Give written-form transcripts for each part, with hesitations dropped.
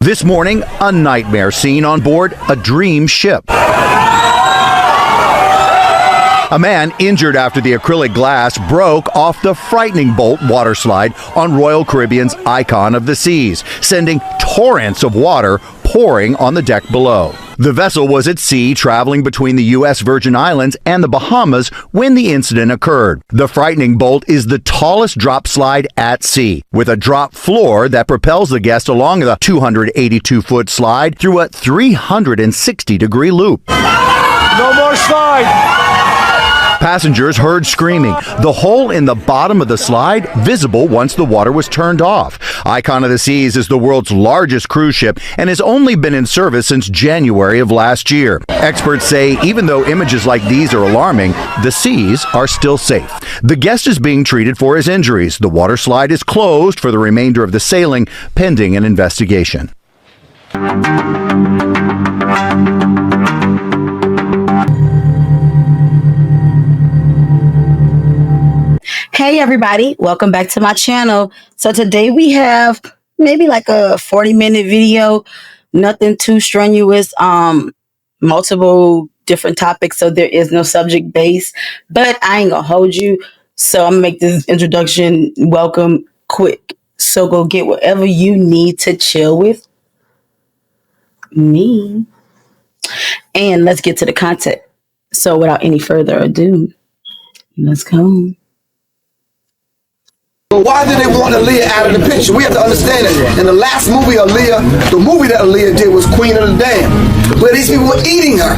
This morning, a nightmare scene on board a dream ship. A man injured after the acrylic glass broke off the Frightening Bolt water slide on Royal Caribbean's Icon of the Seas, sending torrents of water pouring on the deck below. The vessel was at sea traveling between the U.S. Virgin Islands and the Bahamas when the incident occurred. The Frightening Bolt is the tallest drop slide at sea, with a drop floor that propels the guest along the 282-foot slide through a 360-degree loop. No more slide! Passengers heard screaming, the hole in the bottom of the slide visible once the water was turned off. Icon of the Seas is the world's largest cruise ship and has only been in service since January of last year. Experts say even though images like these are alarming, the seas are still safe. The guest is being treated for his injuries. The water slide is closed for the remainder of the sailing, pending an investigation. Hey everybody, welcome back to my channel. So today we have maybe like a 40-minute video, nothing too strenuous, multiple different topics, so there is no subject base, but I ain't gonna hold you. So I'm gonna make this introduction welcome quick. So go get whatever you need to chill with me. And let's get to the content. So without any further ado, let's go. But why did they want Aaliyah out of the picture? We have to understand it. In the last movie, the movie that Aaliyah did was Queen of the Damned, where these people were eating her.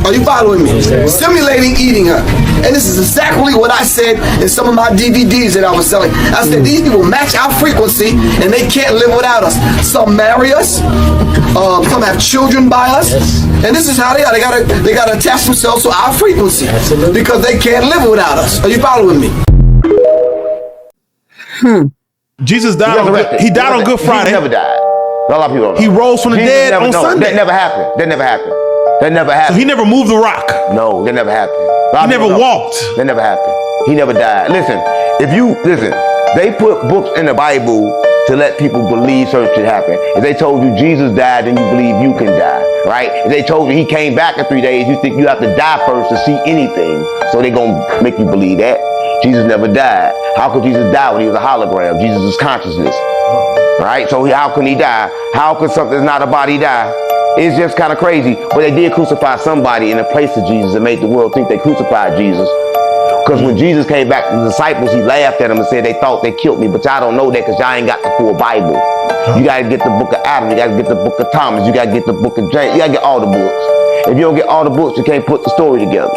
Are you following me? Simulating eating her. And this is exactly what I said in some of my DVDs that I was selling. I said, these people match our frequency and they can't live without us. Some marry us, some have children by us, and this is how they are. They gotta attach themselves to our frequency because they can't live without us. Are you following me? Jesus died he died on Good Friday. He never died. A lot of people don't know. He rose from the dead on Sunday. That never happened. That never happened. That never happened. So he never moved the rock. No, that never happened. He never walked. That never happened. He never died. Listen, they put books in the Bible to let people believe certain shit happen. If they told you Jesus died, then you believe you can die, right? If they told you he came back in 3 days, you think you have to die first to see anything. So they gonna make you believe that. Jesus never died. How could Jesus die when he was a hologram? Jesus is consciousness, right? So how can he die? How could something that's not a body die? It's just kind of crazy. But they did crucify somebody in the place of Jesus and made the world think they crucified Jesus. Because when Jesus came back to the disciples, he laughed at them and said they thought they killed me, but y'all don't know that because y'all ain't got the full Bible. You got to get the book of Adam. You got to get the book of Thomas. You got to get the book of James. You got to get all the books. If you don't get all the books, you can't put the story together.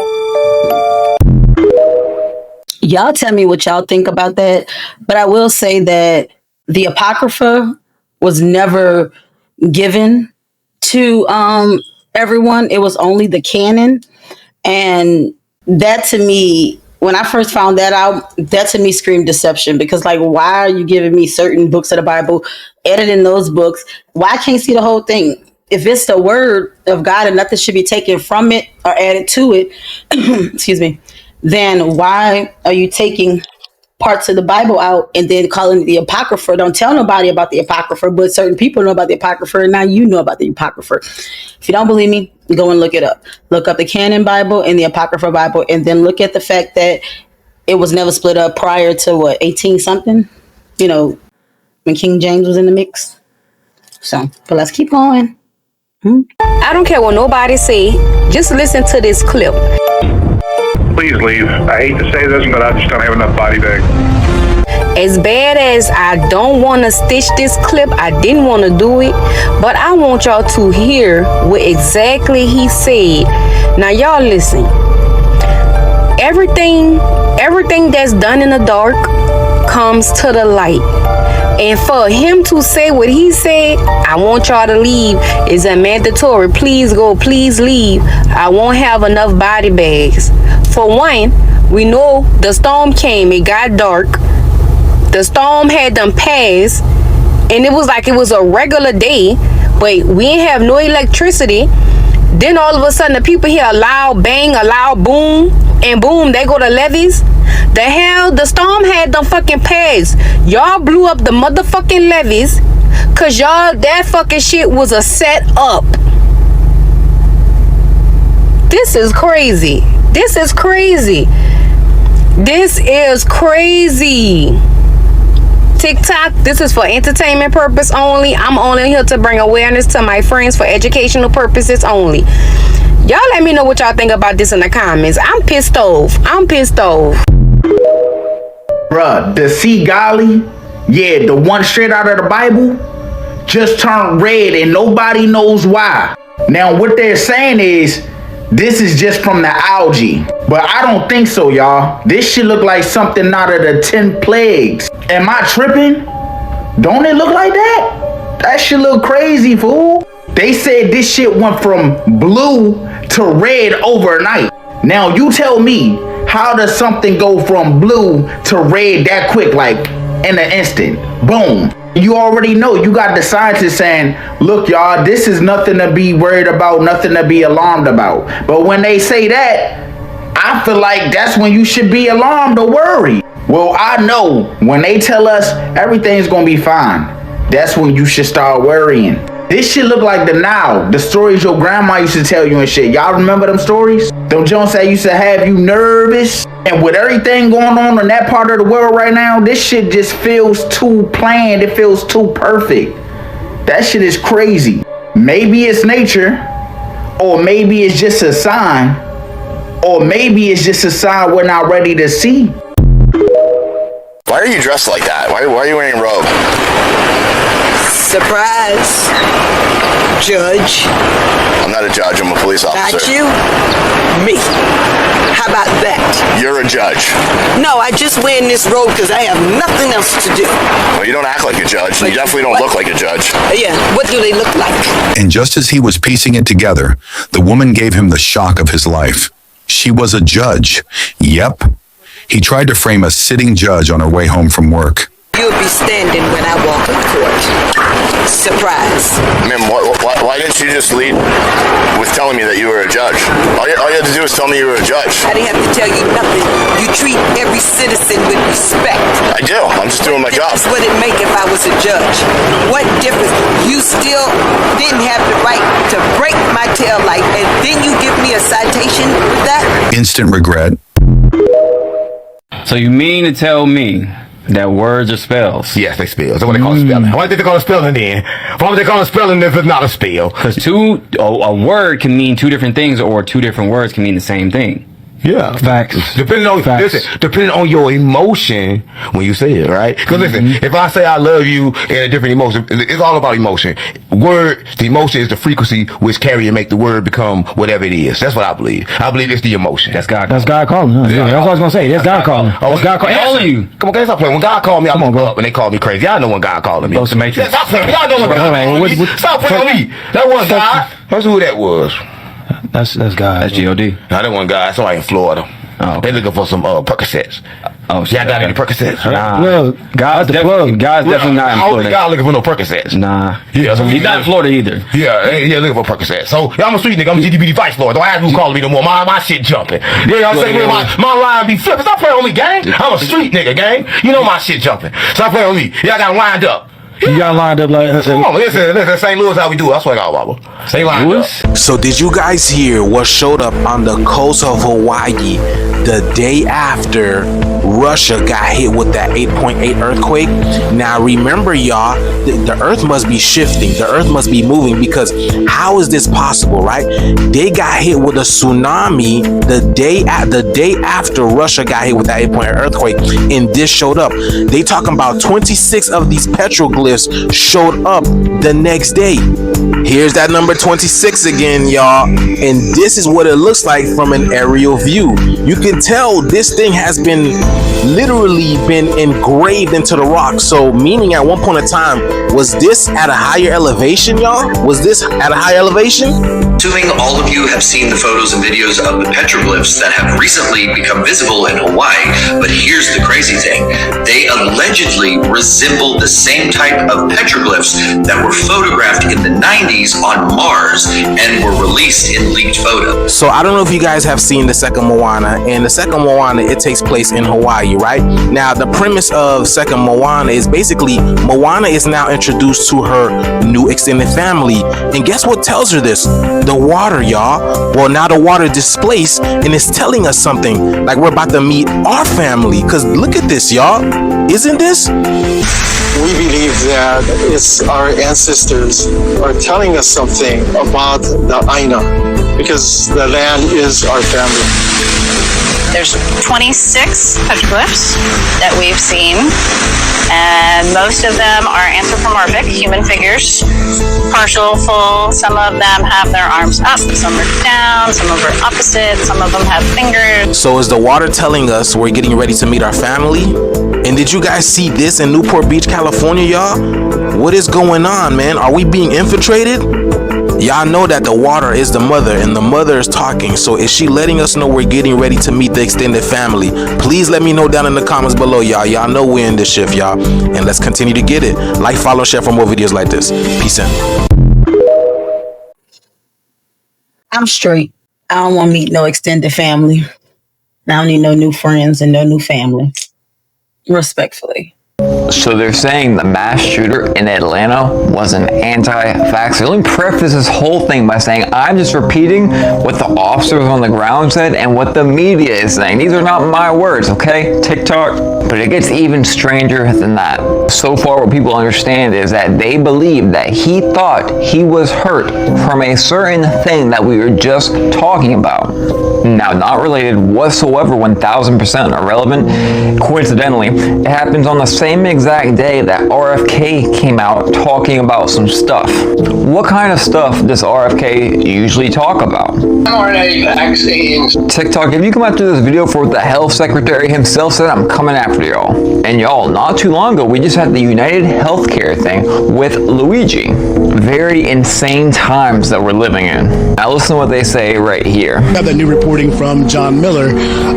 Y'all tell me what y'all think about that. But I will say that the Apocrypha was never given to everyone. It was only the canon. And that to me, when I first found that out, that to me screamed deception. Because like, why are you giving me certain books of the Bible, editing those books? Why I can't see the whole thing? If it's the word of God and nothing should be taken from it or added to it, excuse me, then why are you taking parts of the Bible out and then calling it the Apocrypha? Don't tell nobody about the Apocrypha, but certain people know about the Apocrypha, and now you know about the Apocrypha. If you don't believe me, go and look it up. Look up the Canon Bible and the Apocrypha Bible, and then look at the fact that it was never split up prior to 18-something, you know, when King James was in the mix. So, but let's keep going. I don't care what nobody say. Just listen to this clip. Please leave. I hate to say this, but I just don't have enough body bag. As bad as I don't want to stitch this clip, I didn't want to do it, but I want y'all to hear what exactly he said. Now y'all listen. Everything that's done in the dark comes to the light. And for him to say what he said, I want y'all to leave, is a mandatory. Please go, please leave. I won't have enough body bags. For one, we know the storm came, it got dark. The storm had them pass, and it was like it was a regular day, but we didn't have no electricity. Then all of a sudden the people hear a loud bang, a loud boom, and boom, they go to levees. The hell, the storm had them fucking pads. Y'all blew up the motherfucking levees Cause y'all, that fucking shit was a setup. This is crazy. This is crazy. This is crazy. TikTok, this is for entertainment purpose only. I'm only here to bring awareness to my friends for educational purposes only. Y'all let me know what y'all think about this in the comments. I'm pissed off. I'm pissed off. Bruh, the sea golly, yeah, the one straight out of the Bible, just turned red and nobody knows why. Now what they're saying is, this is just from the algae. But I don't think so, y'all. This shit look like something out of the 10 plagues. Am I tripping? Don't it look like that? That shit look crazy, fool. They said this shit went from blue to red overnight. Now you tell me, how does something go from blue to red that quick, like in an instant? Boom. You already know, you got the scientists saying, look, y'all, this is nothing to be worried about, nothing to be alarmed about. But when they say that, I feel like that's when you should be alarmed or worried. Well, I know when they tell us everything's gonna be fine, that's when you should start worrying. This shit look like the Nile, the stories your grandma used to tell you and shit. Y'all remember them stories? Them Jones that used to have you nervous? And with everything going on in that part of the world right now, this shit just feels too planned. It feels too perfect. That shit is crazy. Maybe it's nature, or maybe it's just a sign, or maybe it's just a sign we're not ready to see. Why are you dressed like that? Why are you wearing a robe? Surprise, Judge. I'm not a judge, I'm a police officer. Not you, me. How about that? You're a judge. No, I just wearing this robe because I have nothing else to do. Well, you don't act like a judge, and you definitely don't look like a judge. Yeah, what do they look like? And just as he was piecing it together, the woman gave him the shock of his life. She was a judge. Yep. He tried to frame a sitting judge on her way home from work. You'll be standing when I walk in court. Surprise. Ma'am, why didn't you just lead with telling me that you were a judge? All you had to do was tell me you were a judge. I didn't have to tell you nothing. You treat every citizen with respect. I do. I'm just doing my job. That's what it'd make if I was a judge. What difference? You still didn't have the right to break my tail light, and then you give me a citation with that? Instant regret. So you mean to tell me that words are spells? Yes, they spells. That's what they call it spelling. Why did they call it spelling then? Why would they call it spelling if it's not a spell? Because a word can mean two different things, or two different words can mean the same thing. Yeah, facts. Depending on your emotion when you say it, right? Because listen, if I say I love you in a different emotion, it's all about emotion. The emotion is the frequency which carry and make the word become whatever it is. That's what I believe. I believe it's the emotion. That's God. That's God calling. Huh? Yeah, that's what I was gonna say. That's God calling. That's God calling you. Come on, guys, stop playing. When God called me, I'm up and they called me crazy. Y'all know when God calling me. Close to Matrix. Stop playing. Y'all know when God called me. Stop playing on me. That was God. That's who that was. That's God. That's G.O.D. No, that wasn't God. Somebody in Florida. Oh, okay. They looking for some Percocets. Oh, y'all got any Percocets? Nah. Well, God's definitely not in Florida. I don't think God looking for no Percocets. Nah. Yeah, so he's not in Florida either. Yeah, looking for Percocets. So, I'm a street nigga. I'm a GDBD vice lord. Don't ask me who calling me no more. My shit jumping. Yeah, y'all say my line be flipping. Stop playing on me, gang. I'm a street nigga, gang. You know my shit jumping. Stop playing on me. Y'all got lined up. You got lined up like come on, listen, St. Louis how we do it. I swear to God, Baba. Stay lined up. So did you guys hear what showed up on the coast of Hawaii the day after Russia got hit with that 8.8 earthquake? Now remember, y'all, the earth must be shifting. The earth must be moving, because how is this possible, right? They got hit with a tsunami the day after Russia got hit with that 8.8 earthquake, and this showed up. They talking about 26 of these petroglyphs showed up the next day. Here's that number 26 again, y'all, and this is what it looks like from an aerial view. You can tell this thing has been literally been engraved into the rock. So meaning at one point in time, was this at a higher elevation, y'all? Was this at a higher elevation? Assuming all of you have seen the photos and videos of the petroglyphs that have recently become visible in Hawaii, but here's the crazy thing. They allegedly resemble the same type of petroglyphs that were photographed in the 90s on Mars and were released in leaked photos. So I don't know if you guys have seen the second Moana, and the second Moana, it takes place in Hawaii, right? Now, the premise of second Moana is basically Moana is now introduced to her new extended family. And guess what tells her this? The water, y'all. Well, now the water displaced, and it's telling us something. Like we're about to meet our family. Because look at this, y'all. Isn't this? We believe that it's our ancestors are telling us something about the Aina, because the land is our family. There's 26 petroglyphs that we've seen, and most of them are anthropomorphic, human figures, partial, full. Some of them have their arms up, some are down, some of them are opposite, some of them have fingers. So is the water telling us we're getting ready to meet our family? And did you guys see this in Newport Beach, California, y'all? What is going on, man? Are we being infiltrated? Y'all know that the water is the mother, and the mother is talking. So is she letting us know we're getting ready to meet the extended family? Please let me know down in the comments below, y'all. Y'all know we're in this shift, y'all. And let's continue to get it. Like, follow, share for more videos like this. Peace out. I'm straight. I don't want to meet no extended family. I don't need no new friends and no new family. Respectfully. So they're saying the mass shooter in Atlanta was an anti-vaxxer. Let me preface this whole thing by saying I'm just repeating what the officers on the ground said and what the media is saying. These are not my words, okay? TikTok. But it gets even stranger than that. So far, what people understand is that they believe that he thought he was hurt from a certain thing that we were just talking about. Now, not related whatsoever, 1000% irrelevant. Coincidentally, it happens on the same exact day that RFK came out talking about some stuff. What kind of stuff does RFK usually talk about? mRNA vaccines. TikTok, if you come after this video for what the health secretary himself said, I'm coming after y'all. And y'all, not too long ago, we just had the United Healthcare thing with Luigi. Very insane times that we're living in. Now listen to what they say right here. I have that new reporting from John Miller.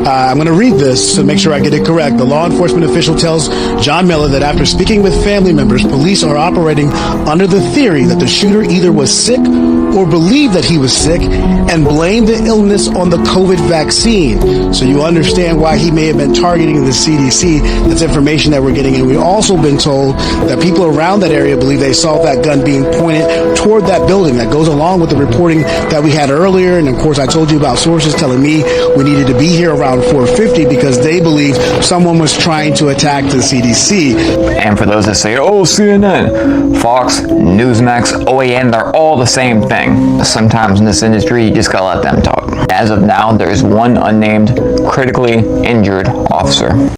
I'm going to read this to make sure I get it correct. The law enforcement official tells John Miller that after speaking with family members, police are operating under the theory that the shooter either was sick or believed that he was sick and blamed the illness on the COVID vaccine. So you understand why he may have been targeting the CDC. That's information that we're getting. And we've also been told that people around that area believe they saw that gun being pointed toward that building. That goes along with the reporting that we had earlier. And of course, I told you about sources telling me we needed to be here around 4:50 because they believe someone was trying to attack the CDC. And for those that say, oh, CNN, Fox, Newsmax, OAN, they're all the same thing. Sometimes in this industry, you just gotta let them talk. As of now, there's one unnamed, critically injured officer.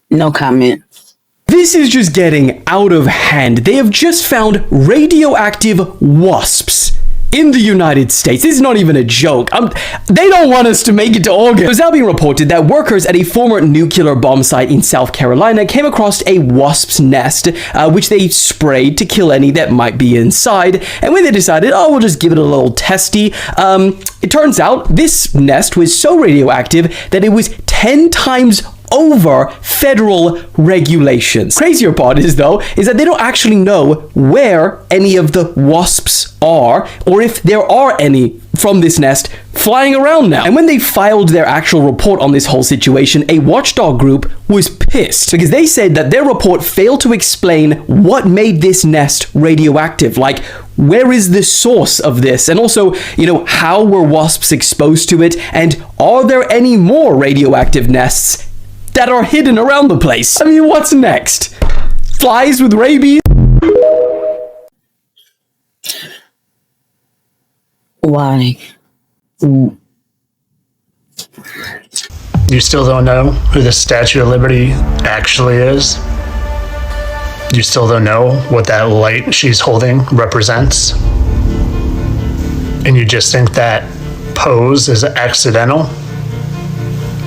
No comment. This is just getting out of hand. They have just found radioactive wasps in the United States. This is not even a joke. They don't want us to make it to August. It was now being reported that workers at a former nuclear bomb site in South Carolina came across a wasp's nest, which they sprayed to kill any that might be inside. And when they decided, oh, we'll just give it a little testy, it turns out this nest was so radioactive that it was 10 times over federal regulations. Crazier part is that they don't actually know where any of the wasps are or if there are any from this nest flying around now. And when they filed their actual report on this whole situation, a watchdog group was pissed because they said that their report failed to explain what made this nest radioactive. Like, where is the source of this? And also, how were wasps exposed to it? And are there any more radioactive nests that are hidden around the place? I mean, what's next? Flies with rabies? Why? You still don't know who the Statue of Liberty actually is? You still don't know what that light she's holding represents? And you just think that pose is accidental?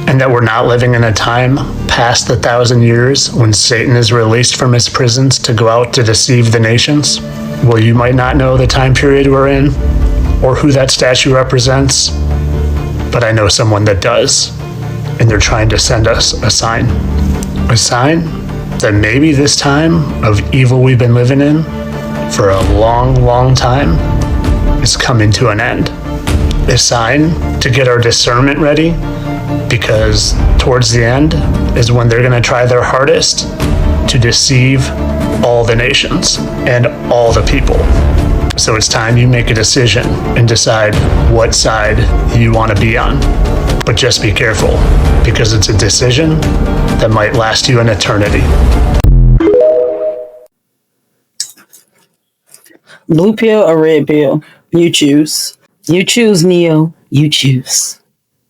And that we're not living in a time past the 1,000 years when Satan is released from his prisons to go out to deceive the nations? Well, you might not know the time period we're in or who that statue represents, but I know someone that does, and they're trying to send us a sign. A sign that maybe this time of evil we've been living in for a long, long time is coming to an end. A sign to get our discernment ready, because towards the end is when they're going to try their hardest to deceive all the nations and all the people. So it's time you make a decision and decide what side you want to be on. But just be careful, because it's a decision that might last you an eternity. Blue pill or red pill? You choose. You choose, Neo. You choose.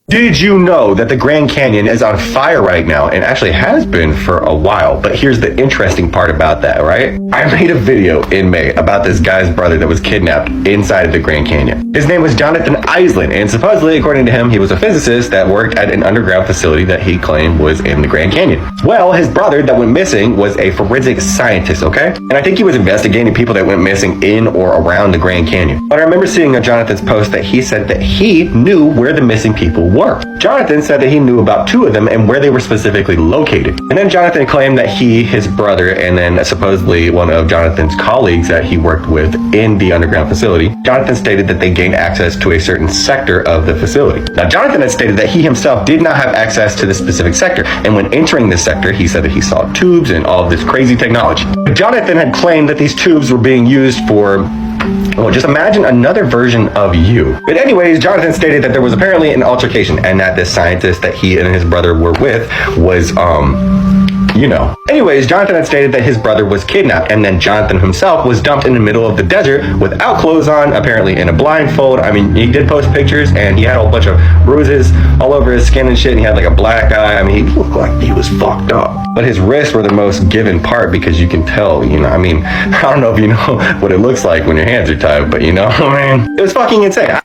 Did you know that the Grand Canyon is on fire right now, and actually has been for a while? But here's the interesting part about that, right? I made a video in May about this guy's brother that was kidnapped inside of the Grand Canyon. His name was Jonathan Iselin, and supposedly, according to him, he was a physicist that worked at an underground facility that he claimed was in the Grand Canyon. Well, his brother that went missing was a forensic scientist, okay? And I think he was investigating people that went missing in or around the Grand Canyon. But I remember seeing on Jonathan's post that he said that he knew where the missing people were. Jonathan said that he knew about 2 of them and where they were specifically located. And then Jonathan claimed that he, his brother, and then supposedly one of Jonathan's colleagues that he worked with in the underground facility, Jonathan stated that they gained access to a certain sector of the facility. Now, Jonathan had stated that he himself did not have access to this specific sector, and when entering this sector, he said that he saw tubes and all of this crazy technology. But Jonathan had claimed that these tubes were being used for, well, just imagine another version of you. But anyways, Jonathan stated that there was apparently an altercation and that this scientist that he and his brother were with was, you know. Anyways, Jonathan had stated that his brother was kidnapped, and then Jonathan himself was dumped in the middle of the desert without clothes on, apparently in a blindfold. I mean, he did post pictures, and he had a whole bunch of bruises all over his skin and shit, and he had like a black eye. I mean, he looked like he was fucked up. But his wrists were the most given part, because you can tell, you know, I mean, I don't know if you know what it looks like when your hands are tied, but you know, man, it was fucking insane.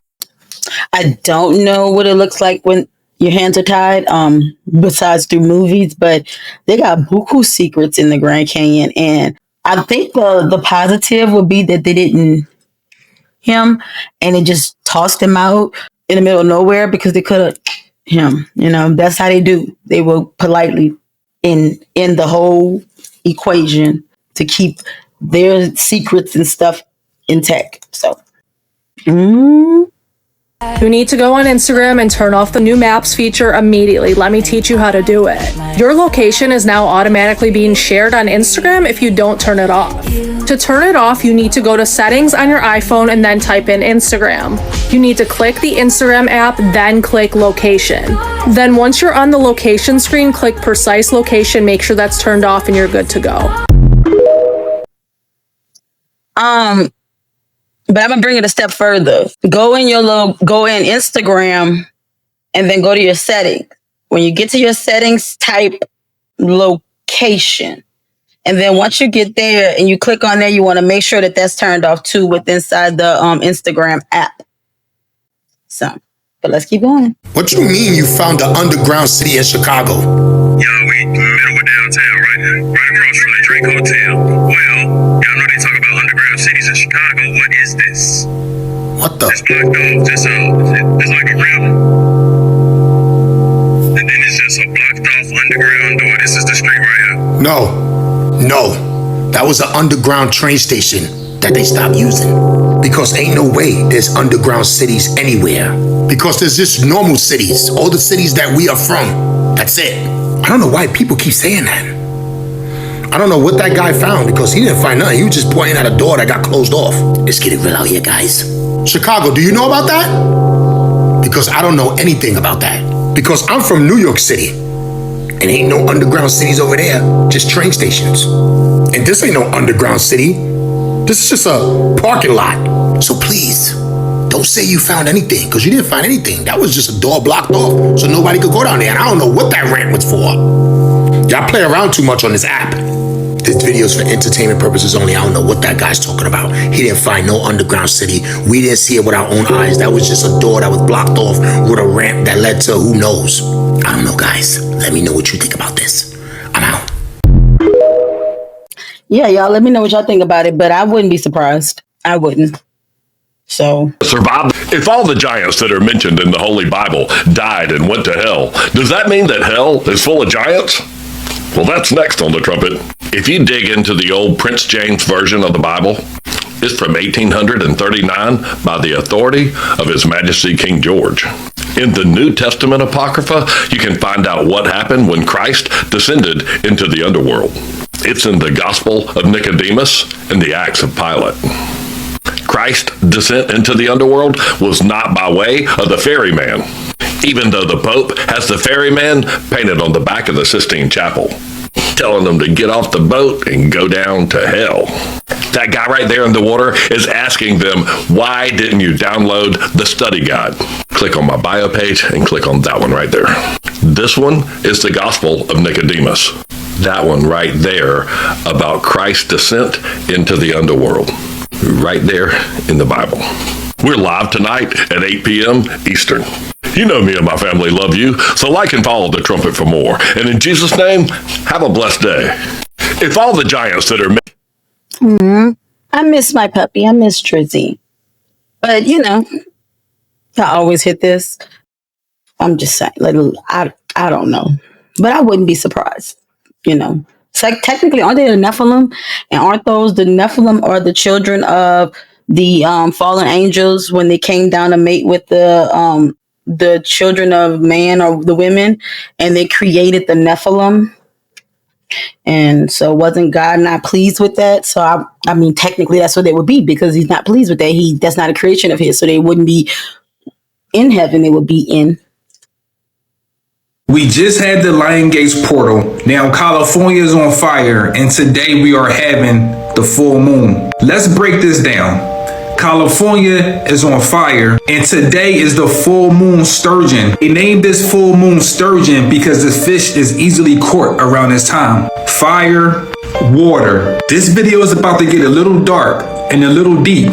I don't know what it looks like when your hands are tied, besides through movies, but they got buku secrets in the Grand Canyon. And I think the positive would be that they didn't him and it just tossed him out in the middle of nowhere, because they could have him, you know, that's how they do. They will politely in the whole equation to keep their secrets and stuff intact. So, You need to go on Instagram and turn off the new maps feature immediately. Let me teach you how to do it. Your location is now automatically being shared on Instagram if you don't turn it off. To turn it off, you need to go to settings on your iPhone and then type in Instagram. You need to click the Instagram app, then click location. Then once you're on the location screen, click precise location, make sure that's turned off, and you're good to go. But I'm gonna bring it a step further. Go in Instagram and then go to your settings. When you get to your settings, type location. And then once you get there and you click on there, you want to make sure that that's turned off too inside the Instagram app. So, but let's keep going. What you mean you found the underground city in Chicago? Yeah, we in the middle of downtown, right across from the Drake Hotel. Well, y'all know they talk about underground cities in Chicago. What is this? What the? It's blocked off. It's like a rim. And then it's just a blocked off underground door. This is the street right here. No. That was an underground train station that they stopped using. Because ain't no way there's underground cities anywhere. Because there's just normal cities. All the cities that we are from. That's it. I don't know why people keep saying that. I don't know what that guy found, because he didn't find nothing. He was just pointing at a door that got closed off. Let's get it real out here, guys. Chicago, do you know about that? Because I don't know anything about that. Because I'm from New York City. And ain't no underground cities over there, just train stations. And this ain't no underground city. This is just a parking lot. So please, don't say you found anything, because you didn't find anything. That was just a door blocked off, so nobody could go down there. And I don't know what that rant was for. Y'all play around too much on this app. This video's for entertainment purposes only. I don't know what that guy's talking about. He didn't find no underground city. We didn't see it with our own eyes. That was just a door that was blocked off with a ramp that led to who knows. I don't know, guys. Let me know what you think about this. I'm out. Yeah, y'all, let me know what y'all think about it, but I wouldn't be surprised. I wouldn't. So survive. If all the giants that are mentioned in the Holy Bible died and went to hell, does that mean that hell is full of giants? Well, that's next on the trumpet. If you dig into the old Prince James version of the Bible, it's from 1839 by the authority of His Majesty King George. In the New Testament Apocrypha, you can find out what happened when Christ descended into the underworld. It's in the Gospel of Nicodemus and the Acts of Pilate. Christ's descent into the underworld was not by way of the ferryman, even though the Pope has the ferryman painted on the back of the Sistine Chapel, telling them to get off the boat and go down to hell. That guy right there in the water is asking them, why didn't you download the study guide? Click on my bio page and click on that one right there. This one is the Gospel of Nicodemus. That one right there about Christ's descent into the underworld. Right there in the Bible. We're live tonight at 8 p.m. Eastern. You know me and my family love you, so like and follow the trumpet for more. And in Jesus' name, have a blessed day. If all the giants that are... I miss my puppy. I miss Trizzy. But, you know, I always hit this. I'm just saying, like, I don't know. But I wouldn't be surprised, you know. It's like, technically, aren't they the Nephilim? And aren't those the Nephilim are the children of the fallen angels when they came down to mate with the children of man or the women, and they created the Nephilim? And so wasn't God not pleased with that? So I mean, technically that's what they would be, because He's not pleased with that. That's not a creation of His. So they wouldn't be in heaven. They would be in. We just had the Lion Gates portal. Now California is on fire, and today we are having the full moon. Let's break this down. California is on fire, and today is the full moon sturgeon. They named this full moon sturgeon because this fish is easily caught around this time. Fire, water. This video is about to get a little dark and a little deep.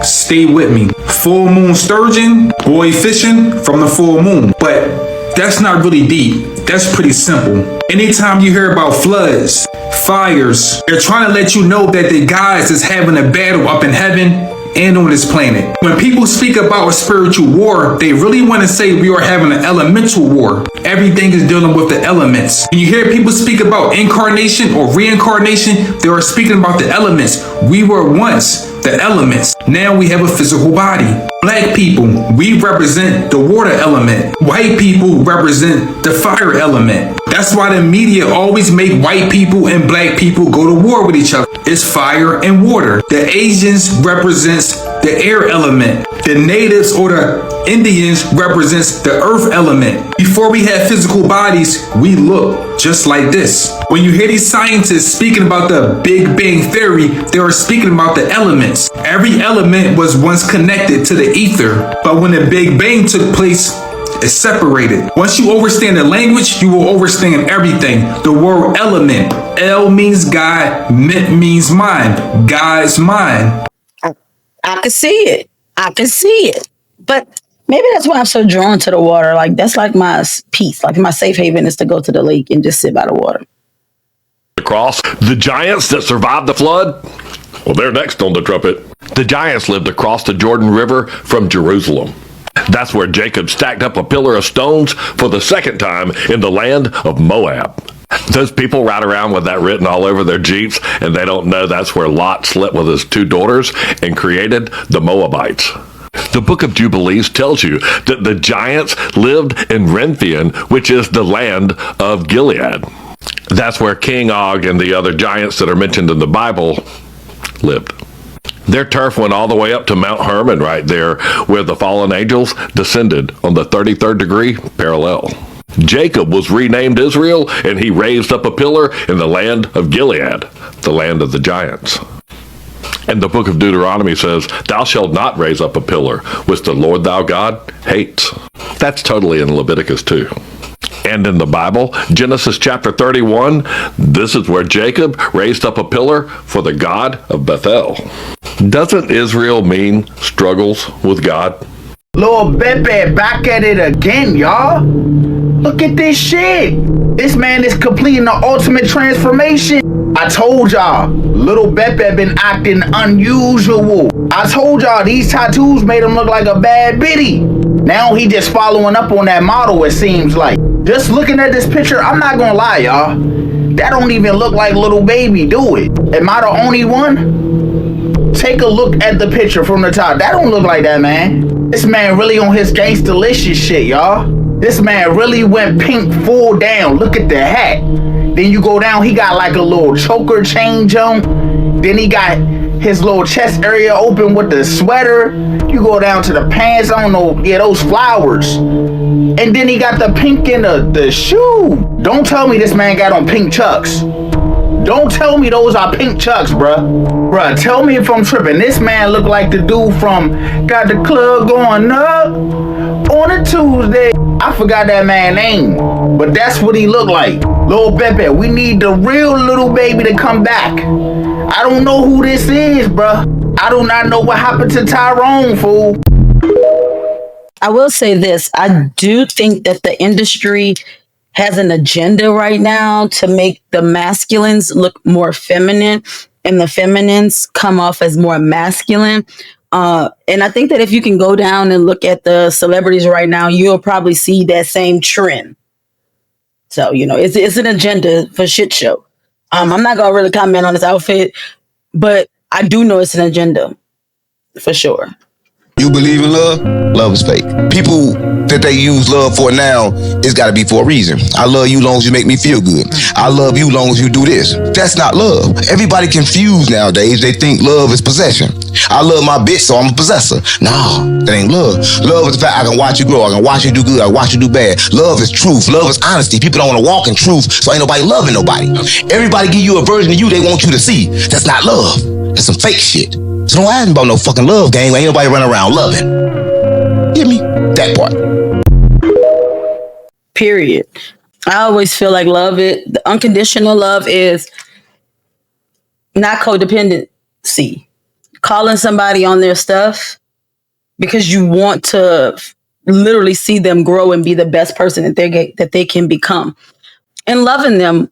Stay with me. Full moon sturgeon, boy fishing from the full moon. But that's not really deep. That's pretty simple. Anytime you hear about floods, fires, they're trying to let you know that the guys is having a battle up in heaven and on this planet. When people speak about a spiritual war, they really want to say we are having an elemental war. Everything is dealing with the elements. When you hear people speak about incarnation or reincarnation, they are speaking about the elements. We were once the elements. Now we have a physical body. Black people, we represent the water element. White people represent the fire element. That's why the media always make white people and black people go to war with each other. It's fire and water. The Asians represents the air element. The natives or the Indians represents the earth element. Before we had physical bodies, we look just like this. When you hear these scientists speaking about the Big Bang Theory, they are speaking about the elements. Every element was once connected to the ether, but when the Big Bang took place, it's separated. Once you understand the language, you will understand everything. The word element, L means God, mint means mind. God's mind. I can see it. I can see it. But maybe that's why I'm so drawn to the water. Like, that's like my peace. Like, my safe haven is to go to the lake and just sit by the water. Across the giants that survived the flood? Well, they're next on the trumpet. The giants lived across the Jordan River from Jerusalem. That's where Jacob stacked up a pillar of stones for the second time in the land of Moab. Those people ride around with that written all over their Jeeps, and they don't know that's where Lot slept with his two daughters and created the Moabites. The book of Jubilees tells you that the giants lived in Remphian, which is the land of Gilead. That's where King Og and the other giants that are mentioned in the Bible lived. Their turf went all the way up to Mount Hermon right there, where the fallen angels descended on the 33rd degree parallel. Jacob was renamed Israel, and he raised up a pillar in the land of Gilead, the land of the giants. And the book of Deuteronomy says, "Thou shalt not raise up a pillar which the Lord thy God hates." That's totally in Leviticus too. And in the Bible, Genesis chapter 31, this is where Jacob raised up a pillar for the God of Bethel. Doesn't Israel mean struggles with God? Lil Beppe back at it again, y'all. Look at this shit. This man is completing the ultimate transformation. I told y'all, Little Beppe been acting unusual. I told y'all these tattoos made him look like a bad biddy. Now he just following up on that model, it seems like. Just looking at this picture, I'm not gonna lie, y'all. That don't even look like little baby, do it? Am I the only one? Take a look at the picture from the top. That don't look like that, man. This man really on his gangsta-licious shit, y'all. This man really went pink full down. Look at the hat. Then you go down, he got like a little choker change on. Then he got his little chest area open with the sweater. You go down to the pants, I don't know, yeah, those flowers. And then he got the pink in the shoe. Don't tell me this man got on pink Chucks. Don't tell me those are pink Chucks, bruh. Bruh, tell me if I'm tripping. This man look like the dude from Got the Club Going Up on a Tuesday. I forgot that man's name, but that's what he looked like. Lil Pepe, we need the real little baby to come back. I don't know who this is, bruh. I do not know what happened to Tyrone, fool. I will say this. I do think that the industry has an agenda right now to make the masculines look more feminine and the feminines come off as more masculine. And I think that if you can go down and look at the celebrities right now, you'll probably see that same trend. So, you know, it's an agenda for shit show. I'm not going to really comment on this outfit, but I do know it's an agenda for sure. You believe in love? Love is fake. People that they use love for now, it's got to be for a reason. I love you long as you make me feel good. I love you long as you do this. That's not love. Everybody confused nowadays. They think love is possession. I love my bitch, so I'm a possessor. Nah, that ain't love. Love is the fact I can watch you grow. I can watch you do good. I can watch you do bad. Love is truth. Love is honesty. People don't want to walk in truth, so ain't nobody loving nobody. Everybody give you a version of you they want you to see. That's not love. That's some fake shit. So don't ask me about no fucking love game. Ain't nobody running around loving. Give me that part. Period. I always feel like the unconditional love is not codependency. Calling somebody on their stuff because you want to literally see them grow and be the best person that they can become. And loving them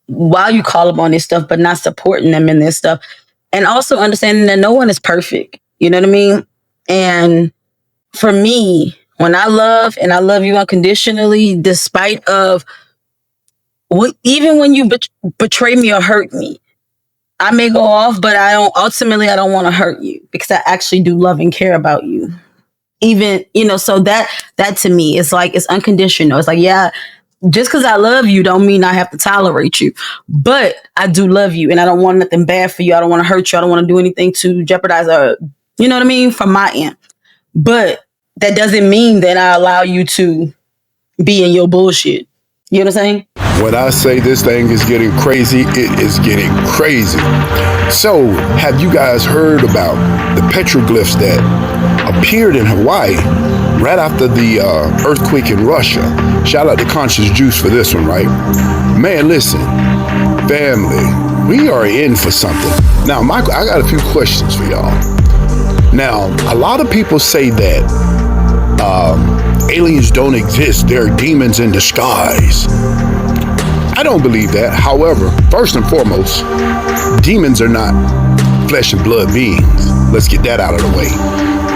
while you call them on their stuff, but not supporting them in their stuff. And also understanding that no one is perfect. You know what I mean? And for me, when I love you unconditionally, despite of even when you betray me or hurt me, I may go off, but I don't want to hurt you because I actually do love and care about you. Even, you know, so that to me is like, it's unconditional. It's like, yeah, just because I love you don't mean I have to tolerate you, but I do love you and I don't want nothing bad for you. I don't want to hurt you. I don't want to do anything to jeopardize you know what I mean? From my end. But that doesn't mean that I allow you to be in your bullshit. You know what I'm saying? When I say this thing is getting crazy, it is getting crazy. So, have you guys heard about the petroglyphs that appeared in Hawaii right after the earthquake in Russia? Shout out to Conscious Juice for this one, right? Man, listen, family, we are in for something. Now, Michael, I got a few questions for y'all. Now, a lot of people say that aliens don't exist. They're demons in disguise. I don't believe that. However, first and foremost, demons are not flesh and blood beings. Let's get that out of the way.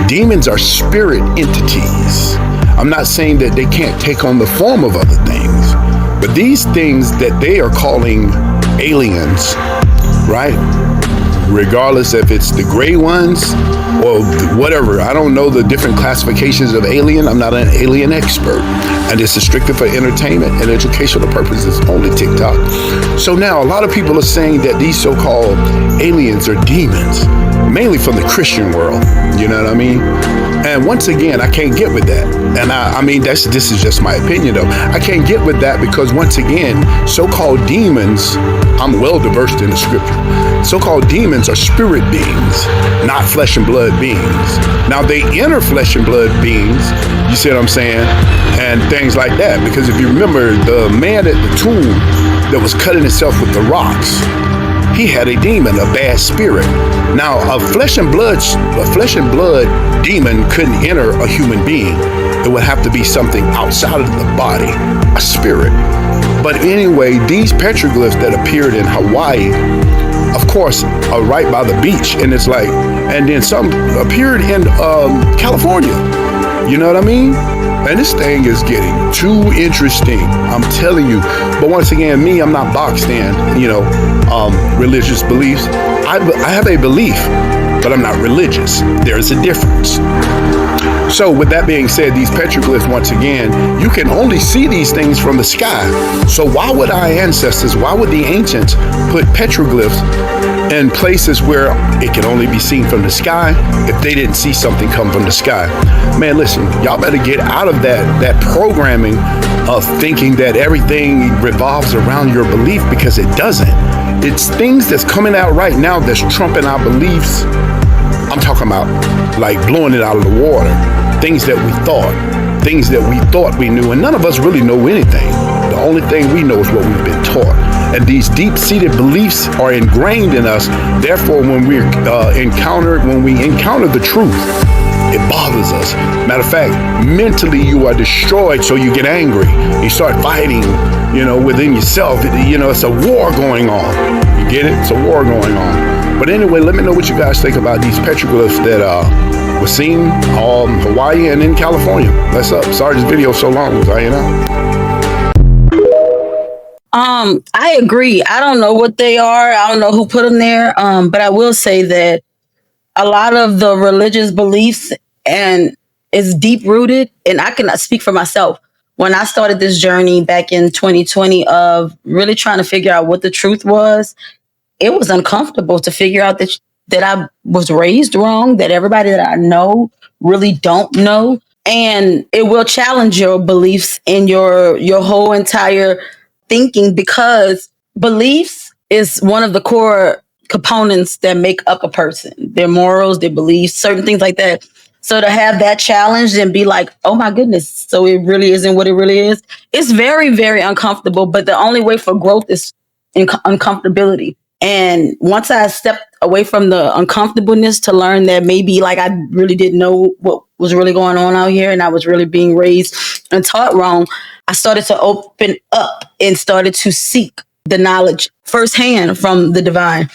Demons are spirit entities. I'm not saying that they can't take on the form of other things, but these things that they are calling aliens, right? Regardless if it's the gray ones or whatever. I don't know the different classifications of alien. I'm not an alien expert. And it's strictly for entertainment and educational purposes, only TikTok. So now a lot of people are saying that these so-called aliens are demons, mainly from the Christian world. You know what I mean? And once again, I can't get with that. And I mean, this is just my opinion though. I can't get with that because once again, so-called demons, I'm well versed in the scripture. So-called demons are spirit beings, not flesh and blood beings. Now they enter flesh and blood beings, you see what I'm saying? And things like that. Because if you remember the man at the tomb that was cutting himself with the rocks, he had a demon, a bad spirit. Now a flesh and blood demon couldn't enter a human being. It would have to be something outside of the body, a spirit. But anyway, these petroglyphs that appeared in Hawaii, of course, are right by the beach. And it's like, and then some appeared in California. You know what I mean? And this thing is getting too interesting. I'm telling you. But once again, me, I'm not boxed in, religious beliefs. I have a belief, but I'm not religious. There's a difference. So with that being said, these petroglyphs, once again, you can only see these things from the sky. So why would our ancestors, why would the ancients put petroglyphs in places where it can only be seen from the sky if they didn't see something come from the sky? Man, listen, y'all better get out of that programming of thinking that everything revolves around your belief, because it doesn't. It's things that's coming out right now that's trumping our beliefs. I'm talking about like blowing it out of the water. Things that we thought we knew, and none of us really know anything. The only thing we know is what we've been taught. And these deep-seated beliefs are ingrained in us. Therefore, when we encounter the truth, it bothers us. Matter of fact, mentally you are destroyed, so you get angry. You start fighting, within yourself. It's a war going on. You get it? It's a war going on. But anyway, let me know what you guys think about these petroglyphs that were seen in Hawaii and in California. That's up. Sorry this video so long. Was I I agree. I don't know what they are. I don't know who put them there. But I will say that a lot of the religious beliefs and is deep rooted, and I cannot speak for myself. When I started this journey back in 2020 of really trying to figure out what the truth was, it was uncomfortable to figure out that I was raised wrong, that everybody that I know really don't know. And it will challenge your beliefs and your whole entire thinking, because beliefs is one of the core components that make up a person, their morals, their beliefs, certain things like that. So to have that challenge and be like, oh my goodness, so it really isn't what it really is, it's very, very uncomfortable. But the only way for growth is uncomfortability. And once I stepped away from the uncomfortableness to learn that maybe like I really didn't know what was really going on out here and I was really being raised and taught wrong, I started to open up and started to seek the knowledge firsthand from the divine.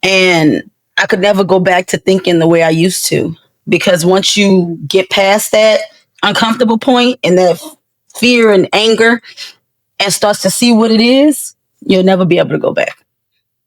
And I could never go back to thinking the way I used to, because once you get past that uncomfortable point and that fear and anger and starts to see what it is, you'll never be able to go back.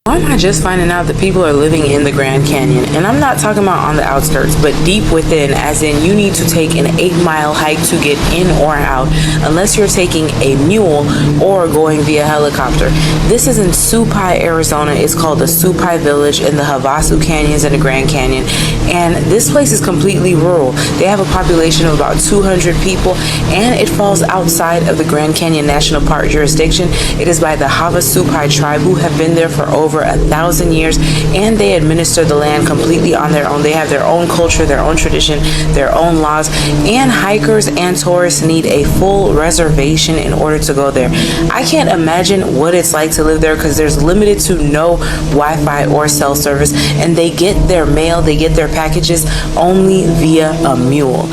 Why am I just finding out that people are living in the Grand Canyon? And I'm not talking about on the outskirts, but deep within, as in you need to take an 8-mile hike to get in or out, unless you're taking a mule or going via helicopter. This is in Supai, Arizona. It's called the Supai Village in the Havasu Canyons in the Grand Canyon. And this place is completely rural. They have a population of about 200 people, and it falls outside of the Grand Canyon National Park jurisdiction. It is by the Havasupai tribe, who have been there for over 1,000 years, and they administer the land completely on their own. They have their own culture, their own tradition, their own laws, and hikers and tourists need a full reservation in order to go there. I can't imagine what it's like to live there, because there's limited to no Wi-Fi or cell service, and they get their mail, they get their packages only via a mule.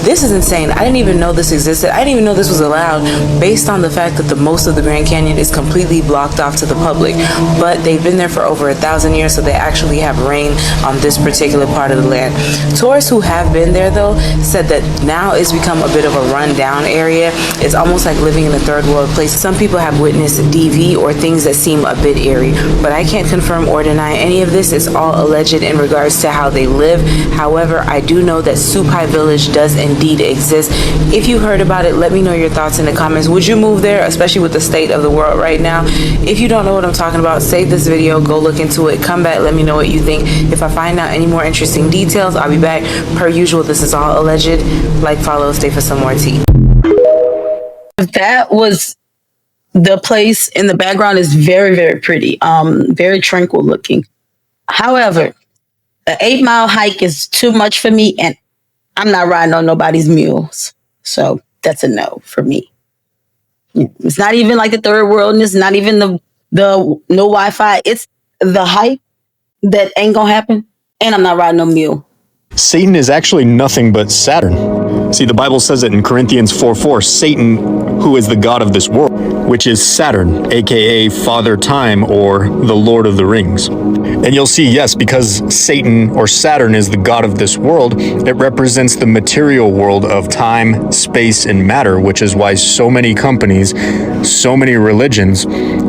This is insane. I didn't even know this existed. I didn't even know this was allowed, based on the fact that the most of the Grand Canyon is completely blocked off to the public. But they've been there for over 1,000 years, so they actually have rain on this particular part of the land. Tourists who have been there, though, said that now it's become a bit of a rundown area. It's almost like living in a third world place. Some people have witnessed DV or things that seem a bit eerie, but I can't confirm or deny any of this. It's all alleged in regards to how they live. However, I do know that Supai Village does indeed exist. If you heard about it, let me know your thoughts in the comments. Would you move there, especially with the state of the world right now? If you don't know what I'm talking about, save this video, go look into it, come back, let me know what you think. If I find out any more interesting details, I'll be back. Per usual, this is all alleged. Like, follow, stay for some more tea. That was the place in the background is very, very pretty, very tranquil looking. However, an 8-mile hike is too much for me, and I'm not riding on nobody's mules. So that's a no for me. It's not even like the third world, and it's not even the no Wi-Fi. It's the hike that ain't gonna happen, and I'm not riding no mule. Satan is actually nothing but Saturn. See, the Bible says it in Corinthians 4:4, Satan, who is the god of this world, which is Saturn, aka Father Time, or the Lord of the Rings. And you'll see, yes, because Satan or Saturn is the god of this world, it represents the material world of time, space, and matter, which is why so many companies, so many religions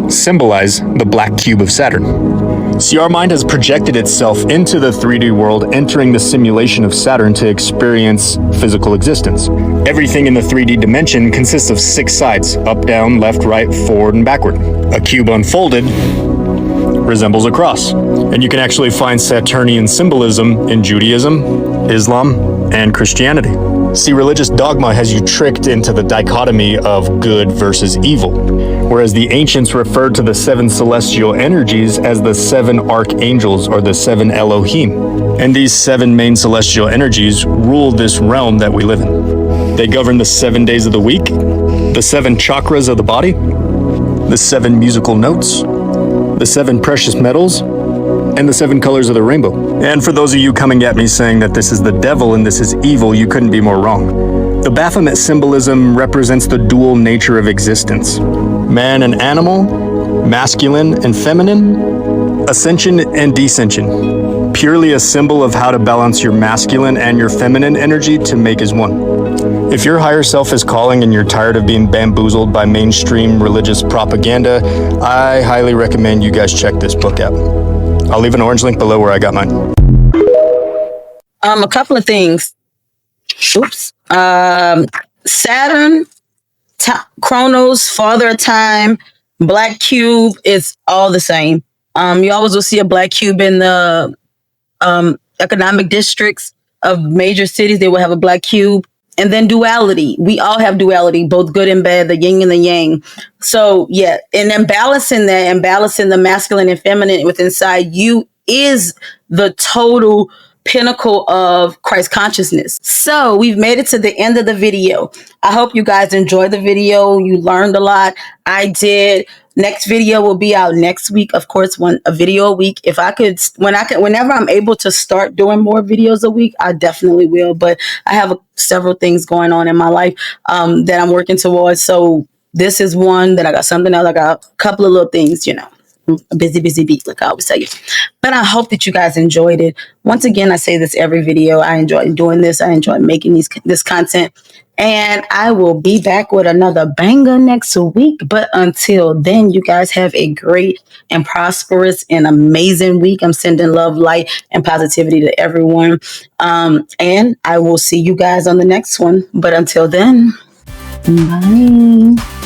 symbolize the black cube of Saturn. See, our mind has projected itself into the 3D world, entering the simulation of Saturn to experience physical existence. Everything in the 3D dimension consists of 6 sides: up, down, left, right, forward, and backward. A cube unfolded resembles a cross. And you can actually find Saturnian symbolism in Judaism, Islam, and Christianity. See, religious dogma has you tricked into the dichotomy of good versus evil, whereas the ancients referred to the 7 celestial energies as the 7 archangels or the 7 Elohim. And these 7 main celestial energies rule this realm that we live in. They govern the 7 days of the week, the 7 chakras of the body, the 7 musical notes, the 7 precious metals, and the 7 colors of the rainbow. And for those of you coming at me saying that this is the devil and this is evil, you couldn't be more wrong. The Baphomet symbolism represents the dual nature of existence. Man and animal, masculine and feminine, ascension and descension. Purely a symbol of how to balance your masculine and your feminine energy to make as one. If your higher self is calling and you're tired of being bamboozled by mainstream religious propaganda, I highly recommend you guys check this book out. I'll leave an orange link below where I got mine. A couple of things. Oops. Saturn, Chronos, Father of Time, Black Cube is all the same. You always will see a black cube in the economic districts of major cities. They will have a black cube. And then duality. We all have duality, both good and bad, the yin and the yang. So yeah, and then balancing that and balancing the masculine and feminine within inside you is the total pinnacle of Christ consciousness. So we've made it to the end of the video. I hope you guys enjoyed the video. You learned a lot. I did. Next video will be out next week. Of course, a video a week. Whenever I'm able to start doing more videos a week, I definitely will. But I have several things going on in my life that I'm working towards. So this is one. Then I got something else. I got a couple of little things, a busy bee, like I always tell you. But I hope that you guys enjoyed it. Once again, I say this every video. I enjoy doing this. I enjoy making this content. And I will be back with another banger next week. But until then, you guys have a great and prosperous and amazing week. I'm sending love, light, and positivity to everyone. And I will see you guys on the next one. But until then, bye.